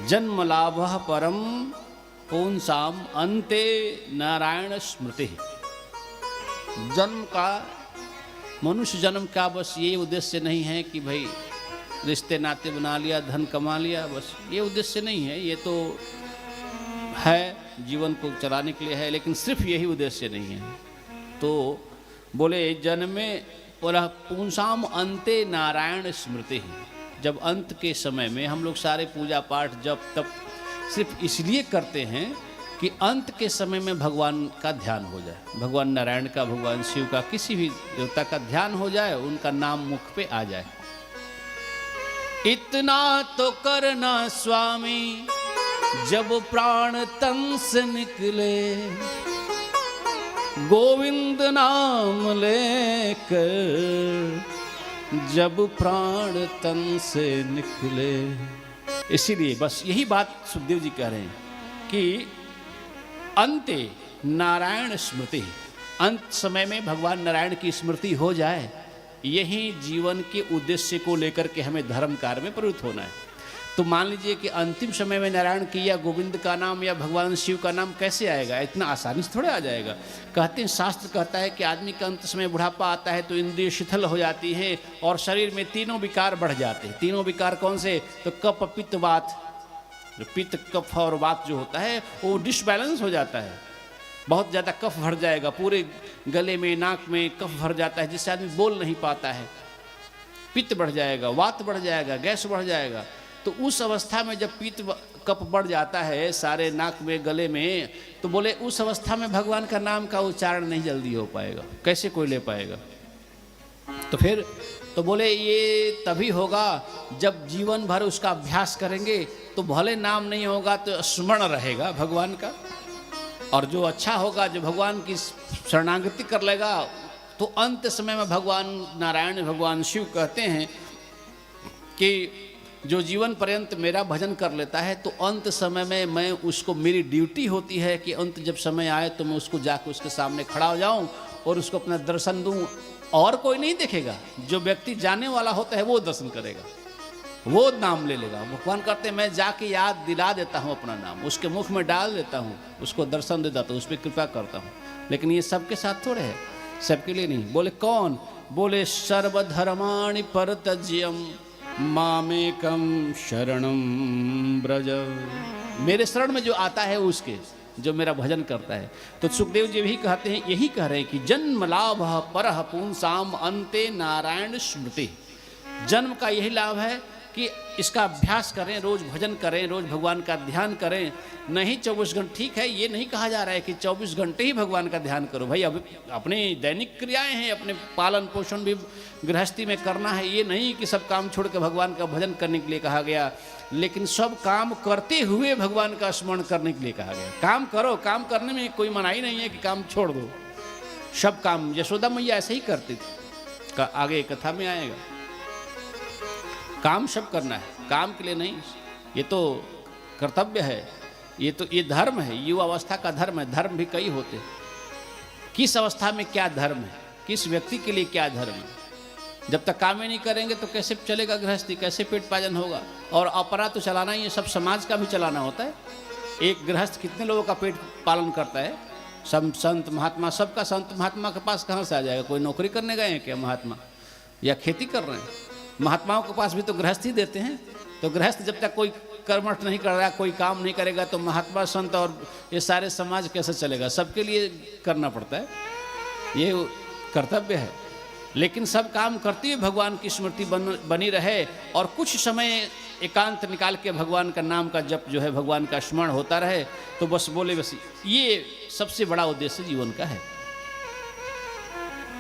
जन्म लाभ परम पुंसाम अंते नारायण स्मृति। जन्म का, मनुष्य जन्म का बस ये उद्देश्य नहीं है कि भाई रिश्ते नाते बना लिया, धन कमा लिया, बस ये उद्देश्य नहीं है। ये तो है, जीवन को चलाने के लिए है, लेकिन सिर्फ यही उद्देश्य नहीं है। तो बोले जन्मे पुनः पुंसाम अंते नारायण स्मृति। जब अंत के समय में हम लोग सारे पूजा पाठ जब तब सिर्फ इसलिए करते हैं कि अंत के समय में भगवान का ध्यान हो जाए, भगवान नारायण का, भगवान शिव का, किसी भी देवता का ध्यान हो जाए, उनका नाम मुख पे आ जाए। इतना तो करना स्वामी जब प्राण तन से निकले, गोविंद नाम लेकर जब प्राण तन से निकले। इसीलिए बस यही बात सुखदेव जी कह रहे हैं कि अंते नारायण स्मृति, अंत समय में भगवान नारायण की स्मृति हो जाए, यही जीवन के उद्देश्य को लेकर के हमें धर्म कार्य में प्रवृत्त होना है। तो मान लीजिए कि अंतिम समय में नारायण की या गोविंद का नाम या भगवान शिव का नाम कैसे आएगा? इतना आसानी से थोड़े आ जाएगा। कहते हैं, शास्त्र कहता है कि आदमी का अंत समय बुढ़ापा आता है तो इंद्रिय शिथिल हो जाती है और शरीर में तीनों विकार बढ़ जाते हैं। तीनों विकार कौन से? तो कफ पित्त वात, जो पित्त कफ और वात जो होता है वो डिसबैलेंस हो जाता है। बहुत ज़्यादा कफ भर जाएगा, पूरे गले में नाक में कफ भर जाता है, जिससे आदमी बोल नहीं पाता है। पित्त बढ़ जाएगा, वात बढ़ जाएगा, गैस बढ़ जाएगा। तो उस अवस्था में जब पित्त कफ बढ़ जाता है सारे नाक में, गले में, तो बोले उस अवस्था में भगवान का नाम का उच्चारण नहीं जल्दी हो पाएगा। कैसे कोई ले पाएगा? तो फिर तो बोले ये तभी होगा जब जीवन भर उसका अभ्यास करेंगे, तो भले नाम नहीं होगा तो स्मरण रहेगा भगवान का। और जो अच्छा होगा, जो भगवान की शरणागति कर लेगा, तो अंत समय में भगवान नारायण, भगवान शिव कहते हैं कि जो जीवन पर्यंत मेरा भजन कर लेता है, तो अंत समय में मैं उसको, मेरी ड्यूटी होती है कि अंत जब समय आए तो मैं उसको जाकर उसके सामने खड़ा हो जाऊं और उसको अपना दर्शन दूं। और कोई नहीं देखेगा, जो व्यक्ति जाने वाला होता है वो दर्शन करेगा, वो नाम ले लेगा। भगवान कहते हैं मैं जाके याद दिला देता हूँ, अपना नाम उसके मुख में डाल देता हूँ, उसको दर्शन दे देता हूँ, उस पर कृपा करता हूँ। लेकिन ये सबके साथ थोड़े है, सबके लिए नहीं। बोले कौन? बोले सर्वधर्माणि परित्यज्य मामेकम शरणम ब्रज। मेरे शरण में जो आता है उसके, जो मेरा भजन करता है। तो सुखदेव जी भी कहते हैं, यही कह रहे हैं कि जन्म लाभ परः पुंसाम अंते नारायण स्मृति। जन्म का यही लाभ है कि इसका अभ्यास करें, रोज भजन करें, रोज भगवान का ध्यान करें। नहीं 24 घंटे, ठीक है, ये नहीं कहा जा रहा है कि 24 घंटे ही भगवान का ध्यान करो। भाई अभी अपने दैनिक क्रियाएं हैं, अपने पालन पोषण भी गृहस्थी में करना है। ये नहीं कि सब काम छोड़ के भगवान का भजन करने के लिए कहा गया, लेकिन सब काम करते हुए भगवान का स्मरण करने के लिए कहा गया। काम करो, काम करने में कोई मनाही नहीं है कि काम छोड़ दो। सब काम यशोदा मैया ऐसे ही करती थी, आगे कथा में आएगा। काम सब करना है, काम के लिए नहीं। ये तो कर्तव्य है, ये धर्म है, युवा अवस्था का धर्म है। धर्म भी कई होते हैं, किस अवस्था में क्या धर्म है, किस व्यक्ति के लिए क्या धर्म है। जब तक काम ही नहीं करेंगे तो कैसे चलेगा गृहस्थी, कैसे पेट पालन होगा? और अपरा तो चलाना ही है, सब समाज का भी चलाना होता है। एक गृहस्थ कितने लोगों का पेट पालन करता है? सब संत महात्मा, सबका संत महात्मा के पास कहाँ से आ जाएगा? कोई नौकरी करने गए हैं क्या महात्मा, या खेती कर रहे हैं? महात्माओं के पास भी तो गृहस्थ ही देते हैं। तो गृहस्थ जब तक कोई कर्मठ नहीं कर रहा, कोई काम नहीं करेगा, तो महात्मा संत और ये सारे समाज कैसे चलेगा? सबके लिए करना पड़ता है, ये कर्तव्य है। लेकिन सब काम करते हुए भगवान की स्मृति बनी रहे, और कुछ समय एकांत निकाल के भगवान का नाम का जप जो है, भगवान का स्मरण होता रहे। तो बस बोले, बस ये सबसे बड़ा उद्देश्य जीवन का है।